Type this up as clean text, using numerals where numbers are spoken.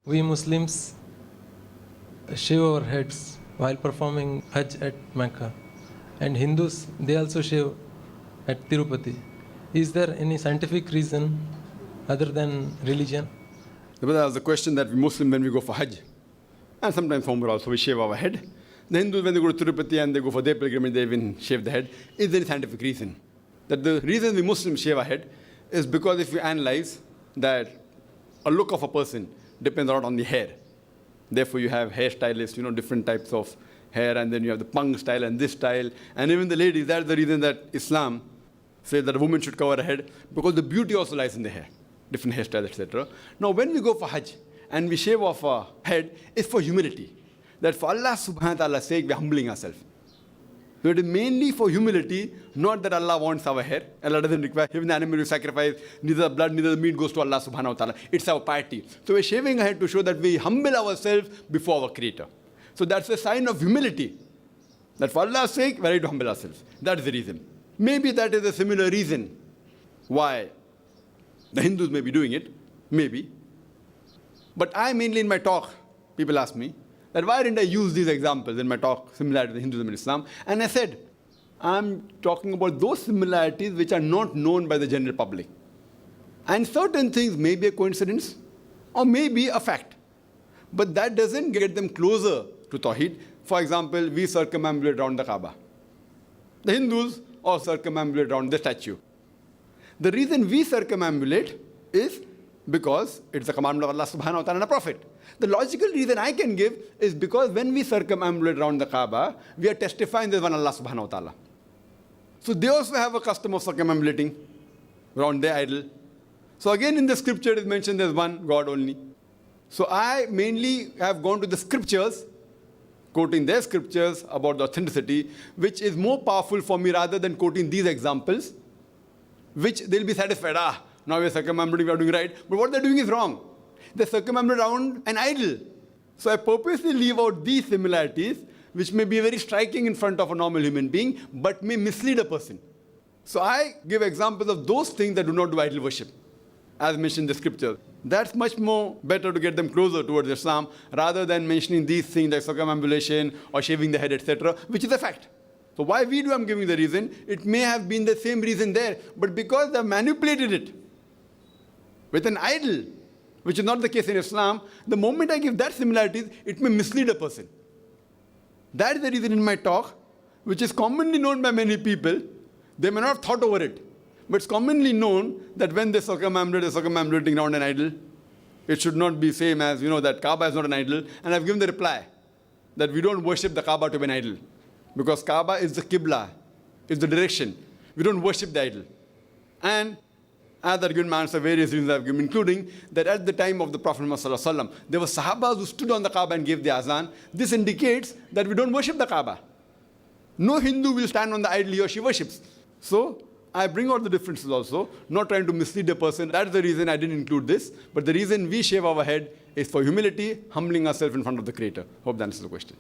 We Muslims shave our heads while performing hajj at Mecca, and Hindus, they also shave at Tirupati. Is there any scientific reason other than religion? That was the question that we Muslims, when we go for hajj, and sometimes for Umrah also, we shave our head. The Hindus, when they go to Tirupati and they go for their pilgrimage, they even shave the head. Is there any scientific reason? That the reason we Muslims shave our head is because if you analyze that a look of a person depends a lot on the hair. Therefore, you have hairstylists, different types of hair, and then you have the punk style and this style. And even the ladies, that's the reason that Islam says that a woman should cover her head, because the beauty also lies in the hair, different hairstyles, etc. Now, when we go for hajj and we shave off our head, it's for humility. That for Allah subhanahu wa ta'ala's sake, we're humbling ourselves. So it is mainly for humility, not that Allah wants our hair. Allah doesn't require, even the animal you sacrifice, neither the blood, neither the meat goes to Allah subhanahu wa ta'ala. It's our piety. So we're shaving our head to show that we humble ourselves before our Creator. So that's a sign of humility. That for Allah's sake, we're ready to humble ourselves. That's the reason. Maybe that is a similar reason why the Hindus may be doing it. Maybe. But I mainly in my talk, people ask me, that why didn't I use these examples in my talk, similar to the Hinduism and Islam? And I said, I'm talking about those similarities which are not known by the general public. And certain things may be a coincidence or may be a fact. But that doesn't get them closer to Tawheed. For example, we circumambulate around the Kaaba. The Hindus all circumambulate around the statue. The reason we circumambulate is because it's a commandment of Allah subhanahu wa ta'ala and a prophet. The logical reason I can give is because when we circumambulate around the Kaaba, we are testifying there's one Allah subhanahu wa ta'ala. So they also have a custom of circumambulating around their idol. So again in the scripture it is mentioned there's one God only. So I mainly have gone to the scriptures, quoting their scriptures about the authenticity, which is more powerful for me rather than quoting these examples, which they'll be satisfied. Now we're circumambulating, we are doing right. But what they're doing is wrong. They circumambulate around an idol. So I purposely leave out these similarities, which may be very striking in front of a normal human being, but may mislead a person. So I give examples of those things that do not do idol worship, as mentioned in the scripture. That's much more better to get them closer towards Islam, rather than mentioning these things like circumambulation or shaving the head, etc., which is a fact. So why we do, I'm giving the reason. It may have been the same reason there, but because they've manipulated it with an idol, which is not the case in Islam, the moment I give that similarities, it may mislead a person. That is the reason in my talk, which is commonly known by many people. They may not have thought over it, but it's commonly known that when they circumambulate, they're circumambulating around an idol. It should not be same as, that Kaaba is not an idol. And I've given the reply that we don't worship the Kaaba to be an idol, because Kaaba is the Qibla, is the direction. We don't worship the idol. And as I've given my answer, various reasons I've given, including that at the time of the Prophet Muhammad, there were Sahabas who stood on the Kaaba and gave the azan. This indicates that we don't worship the Kaaba. No Hindu will stand on the idol he or she worships. So I bring out the differences also, not trying to mislead a person. That's the reason I didn't include this. But the reason we shave our head is for humility, humbling ourselves in front of the Creator. Hope that answers the question.